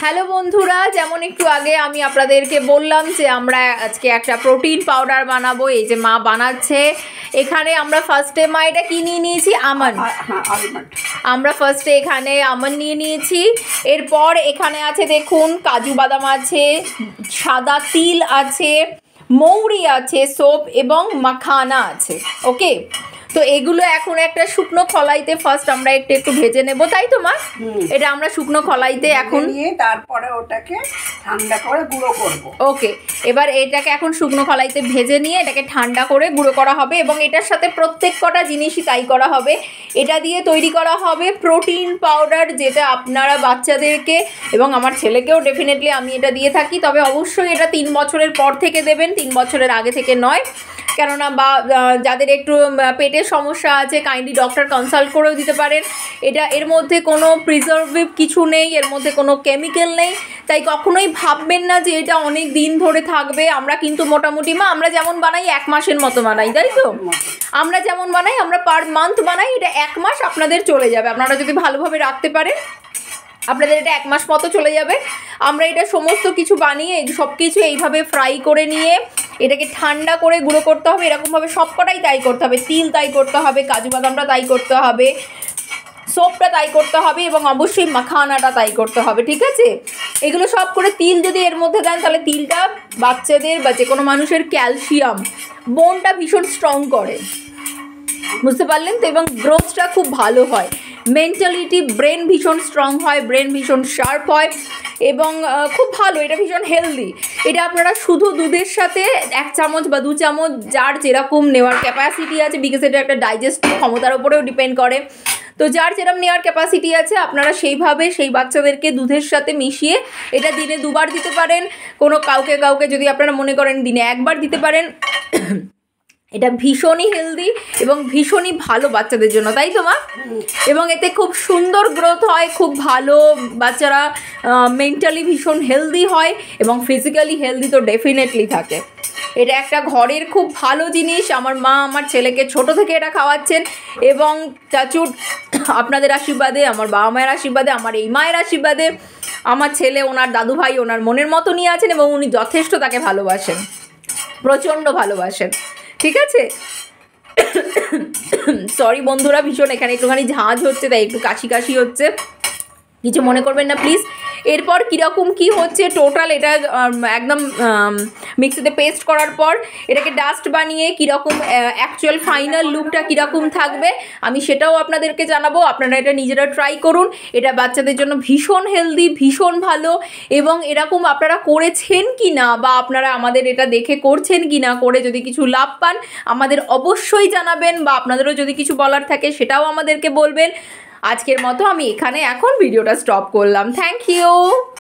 Hello বন্ধুরা, যেমন একটু আগে আমি আপনাদেরকে বললাম যে আমরা আজকে একটা প্রোটিন পাউডার বানাবো। এই যে মা বানাচ্ছে। এখানে আমরা ফার্স্টে মা এটা কি নিয়ে নিয়েছি, আমন্ড। আমরা ফার্স্টে এখানে আমন্ড নিয়ে নিয়েছি। এরপর এখানে আছে দেখুন কাজু বাদাম আছে, সাদা তিল আছে, মৌরি আছে, সোপ এবং মাখানা আছে। ওকে, তো এগুলো এখন একটা শুকনো কলাইতে ফার্স্ট আমরা একটু ভেজে নেব, তাই তো মা? এটা আমরা শুকনো কলাইতে এখন নিয়ে তারপরে ওটাকে ঠান্ডা করে গুঁড়ো করব। ওকে, এবার এটাকে এখন শুকনো কলাইতে ভেজে নিয়ে এটাকে ঠান্ডা করে গুঁড়ো করা হবে এবং এটার সাথে প্রত্যেক কটা জিনিসই তাই করা হবে। এটা দিয়ে তৈরি করা হবে প্রোটিন পাউডার, যেটা আপনারা বাচ্চাদেরকে এবং আমার ছেলেকেও ডেফিনেটলি আমি এটা দিয়ে থাকি। তবে অবশ্যই এটা 3 বছরের পর থেকে দেবেন, 3 বছরের আগে থেকে নয়। কেননা বা যাদের একটু পেটের সমস্যা আছে কাইন্ডলি ডক্টর কনসাল্ট করেও দিতে পারেন। এর মধ্যে কোনো প্রিজারভেটিভ কিছু নেই, এর মধ্যে কোনো কেমিক্যাল নেই, তাই কখনোই ভাববেন না যে এটা অনেক দিন ধরে থাকবে। আমরা কিন্তু মোটামুটি মা আমরা যেমন বানাই 1 মাসের মতো বানাই, তাই তো? আমরা যেমন বানাই আমরা পার মান্থ বানাই, এটা 1 মাস আপনাদের চলে যাবে। আপনারা যদি ভালোভাবে রাখতে পারেন আপনাদের এটা 1 মাস মতো চলে যাবে। আমরা এটা সমস্ত কিছু বানিয়ে সব কিছু এইভাবে ফ্রাই করে নিয়ে এটাকে ঠান্ডা করে গুঁড়ো করতে হবে। এরকমভাবে সবকটাই তাই করতে হবে, তিল তাই করতে হবে, কাজু বাদামটা তাই করতে হবে, সোপটা তাই করতে হবে এবং অবশ্যই মাখানাটা তাই করতে হবে। ঠিক আছে, এগুলো সব করে তিল যদি এর মধ্যে দেন তাহলে তিলটা বাচ্চাদের বা যে কোনো মানুষের ক্যালসিয়াম বোনটা ভীষণ স্ট্রং করে, বুঝতে পারলেন তো? এবং গ্রোথটা খুব ভালো হয়, মেন্টালিটি ব্রেন ভীষণ স্ট্রং হয়, ব্রেন ভীষণ শার্প হয় এবং খুব ভালো। এটা ভীষণ হেলদি। এটা আপনারা শুধু দুধের সাথে 1 চামচ বা 2 চামচ যার যেরকম নেওয়ার ক্যাপাসিটি আছে, বিকজ এটা একটা ডাইজেস্টিভ ক্ষমতার উপরেও ডিপেন্ড করে। তো যার যেরকম নেওয়ার ক্যাপাসিটি আছে আপনারা সেইভাবে সেই বাচ্চাদেরকে দুধের সাথে মিশিয়ে এটা দিনে 2 বার দিতে পারেন। কোনো কাউকে যদি আপনারা মনে করেন দিনে 1 বার দিতে পারেন। এটা ভীষণই হেলদি এবং ভীষণই ভালো বাচ্চাদের জন্য, তাই তো মা? এবং এতে খুব সুন্দর গ্রোথ হয়, খুব ভালো, বাচ্চারা মেন্টালি ভীষণ হেলদি হয় এবং ফিজিক্যালি হেলদি তো ডেফিনেটলি থাকে। এটা একটা ঘরের খুব ভালো জিনিস। আমার মা আমার ছেলেকে ছোট থেকে এটা খাওয়াচ্ছেন এবং চাচুর আপনাদের আশীর্বাদে, আমার বাবা মায়ের আশীর্বাদে, আমার এই মায়ের আশীর্বাদে আমার ছেলে ওনার দাদু ভাই ওনার মনের মতো নিয়ে আছেন এবং উনি যথেষ্ট তাকে ভালোবাসেন, প্রচণ্ড ভালোবাসেন। ঠিক আছে, সরি বন্ধুরা, ভীষণ এখানে একটুখানি ঝাঁঝ হচ্ছে তাই একটু কাশি হচ্ছে, কিছু মনে করবেন না প্লিজ। এরপর কীরকম কি হচ্ছে টোটাল এটা একদম মিক্সিতে পেস্ট করার পর এটাকে ডাস্ট বানিয়ে কীরকম অ্যাকচুয়াল ফাইনাল লুকটা কীরকম থাকবে আমি সেটাও আপনাদেরকে জানাবো। আপনারা এটা নিজেরা ট্রাই করুন। এটা বাচ্চাদের জন্য ভীষণ হেলদি, ভীষণ ভালো। এবং এরকম আপনারা করেছেন কি না বা আপনারা আমাদের এটা দেখে করছেন কি না, করে যদি কিছু লাভ পান আমাদের অবশ্যই জানাবেন, বা আপনাদেরও যদি কিছু বলার থাকে সেটাও আমাদেরকে বলবেন। আজকের মতো আমি এখানে এখন ভিডিওটা স্টপ করলাম। Thank you.